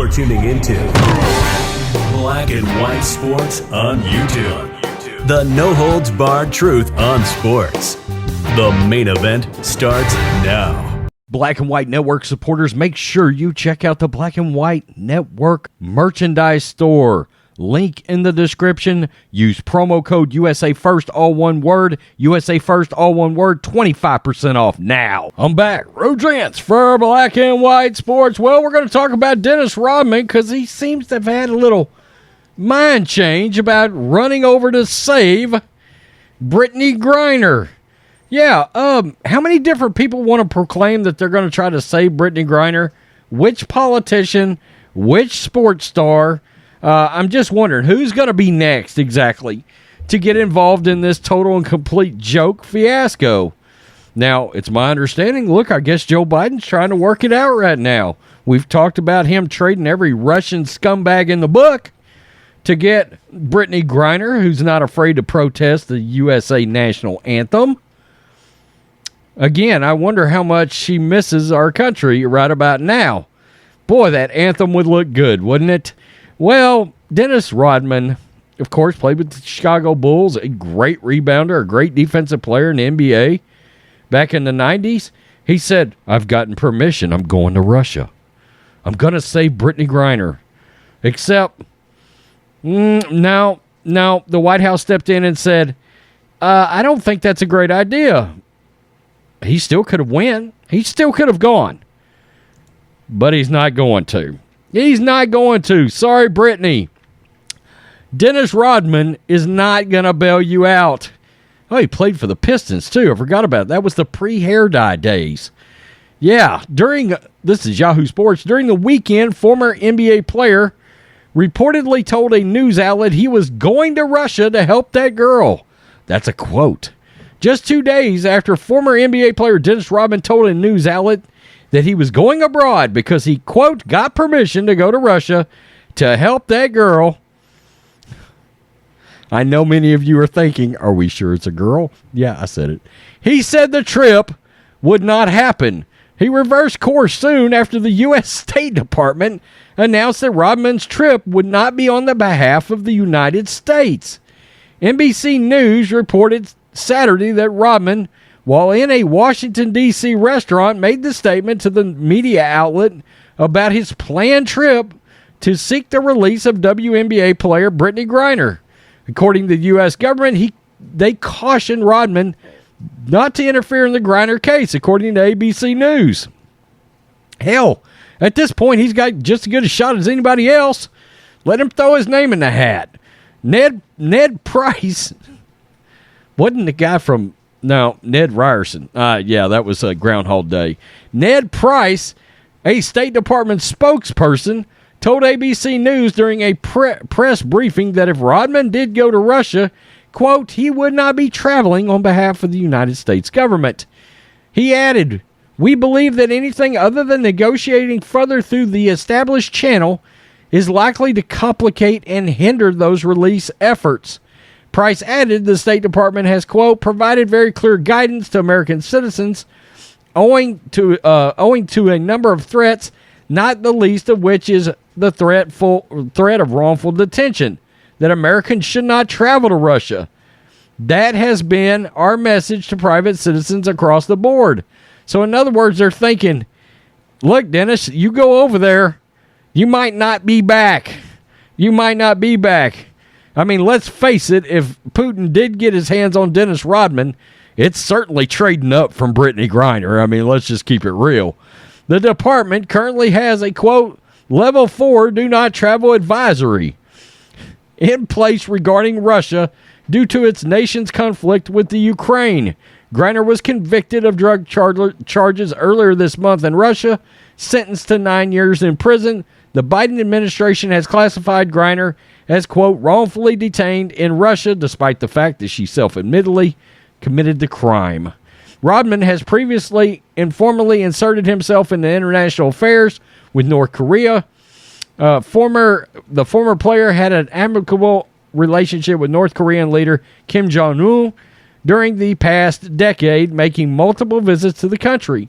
You're tuning into Black and White Sports on YouTube. The no-holds-barred truth on sports. The main event starts now. Black and White Network supporters, make sure you check out the Black and White Network merchandise store. Link in the description. Use promo code USA First, all one word. USA First, all one word. 25% off now. I'm back. Rodrance for Black and White Sports. Well, we're going to talk about Dennis Rodman because he seems to have had a little mind change about running over to save BRITTNey Griner. Yeah, how many different people want to proclaim that they're going to try to save BRITTNey Griner? Which politician? Which sports star? I'm just wondering who's going to be next exactly to get involved in this total and complete joke fiasco. Now, it's my understanding, look, I guess Joe Biden's trying to work it out right now. We've talked about him trading every Russian scumbag in the book to get BRITTNey Griner, who's not afraid to protest the USA national anthem. Again, I wonder how much she misses our country right about now. Boy, that anthem would look good, wouldn't it? Well, Dennis Rodman, of course, played with the Chicago Bulls, a great rebounder, a great defensive player in the NBA. Back in the 90s, he said, I've gotten permission. I'm going to Russia. I'm going to save BRITTNey Griner. Except, now the White House stepped in and said, I don't think that's a great idea. He still could have won. He still could have gone. But he's not going to. He's not going to. Sorry, BRITTNey. Dennis Rodman is not going to bail you out. Oh, he played for the Pistons, too. I forgot about it. That was the pre-hair dye days. Yeah, this is Yahoo Sports. During the weekend, former NBA player reportedly told a news outlet he was going to Russia to help that girl. That's a quote. Just 2 days after former NBA player Dennis Rodman told a news outlet that he was going abroad because he, quote, got permission to go to Russia to help that girl. I know many of you are thinking, are we sure it's a girl? Yeah, I said it. He said the trip would not happen. He reversed course soon after the U.S. State Department announced that Rodman's trip would not be on the behalf of the United States. NBC News reported Saturday that Rodman, while in a Washington, D.C. restaurant, made the statement to the media outlet about his planned trip to seek the release of WNBA player BRITTNey Griner. According to the U.S. government, they cautioned Rodman not to interfere in the Griner case, according to ABC News. Hell, at this point, he's got just as good a shot as anybody else. Let him throw his name in the hat. Ned Price wasn't the guy from... No, Ned Ryerson. Yeah, that was Groundhog Day. Ned Price, a State Department spokesperson, told ABC News during a press briefing that if Rodman did go to Russia, quote, he would not be traveling on behalf of the United States government. He added, we believe that anything other than negotiating further through the established channel is likely to complicate and hinder those release efforts. Price added the State Department has, quote, provided very clear guidance to American citizens owing to a number of threats, not the least of which is the threat of wrongful detention, that Americans should not travel to Russia. That has been our message to private citizens across the board. So in other words, they're thinking, look, Dennis, you go over there, you might not be back. You might not be back. I mean, let's face it, if Putin did get his hands on Dennis Rodman, it's certainly trading up from BRITTNey Griner. I mean, let's just keep it real. The department currently has a, quote, level 4 do not travel advisory in place regarding Russia due to its nation's conflict with the Ukraine. Griner was convicted of drug charges earlier this month in Russia, sentenced to 9 years in prison. The Biden administration has classified Griner as, quote, wrongfully detained in Russia, despite the fact that she self-admittedly committed the crime. Rodman has previously informally inserted himself into international affairs with North Korea. The former player had an amicable relationship with North Korean leader Kim Jong-un during the past decade, making multiple visits to the country.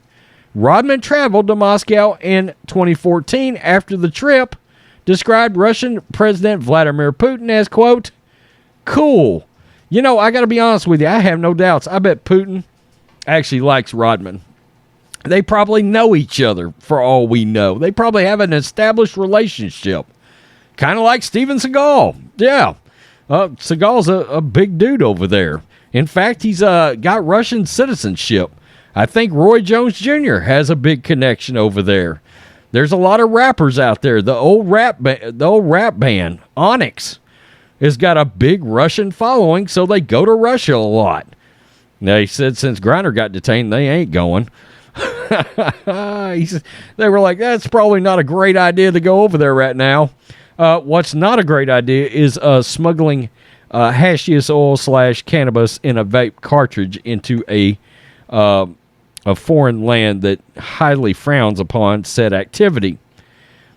Rodman traveled to Moscow in 2014 after the trip described Russian President Vladimir Putin as, quote, cool. You know, I got to be honest with you. I have no doubts. I bet Putin actually likes Rodman. They probably know each other, for all we know. They probably have an established relationship. Kind of like Steven Seagal. Yeah. Seagal's a big dude over there. In fact, he's got Russian citizenship. I think Roy Jones Jr. has a big connection over there. There's a lot of rappers out there. The old rap band, Onyx, has got a big Russian following, so they go to Russia a lot. They said since Griner got detained, they ain't going. They were like, that's probably not a great idea to go over there right now. What's not a great idea is smuggling hashish oil / cannabis in a vape cartridge into a foreign land that highly frowns upon said activity.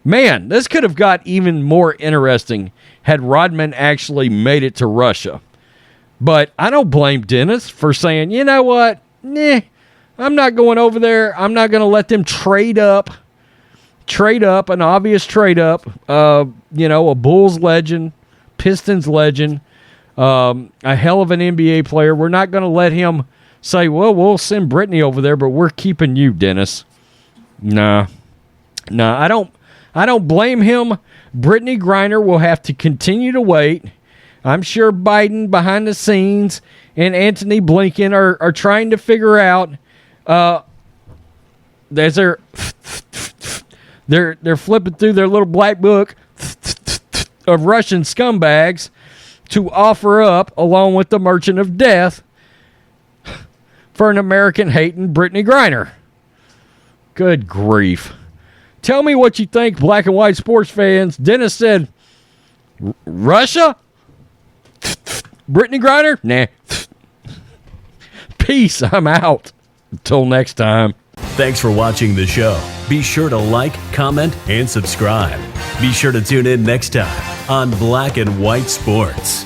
Man, this could have got even more interesting had Rodman actually made it to Russia. But I don't blame Dennis for saying, you know what? I'm not going over there. I'm not going to let them trade up, an obvious trade up. A Bulls legend, Pistons legend, a hell of an NBA player. We're not going to let him say, well, we'll send Brittney over there, but we're keeping you, Dennis. Nah, I don't blame him. Brittney Griner will have to continue to wait. I'm sure Biden behind the scenes and Antony Blinken are trying to figure out. They're flipping through their little black book of Russian scumbags to offer up, along with the Merchant of Death, for an American-hating Brittney Griner. Good grief. Tell me what you think, black and white sports fans. Dennis said, Russia? Brittney Griner? Nah. Peace. I'm out. Until next time. Thanks for watching the show. Be sure to like, comment, and subscribe. Be sure to tune in next time on Black and White Sports.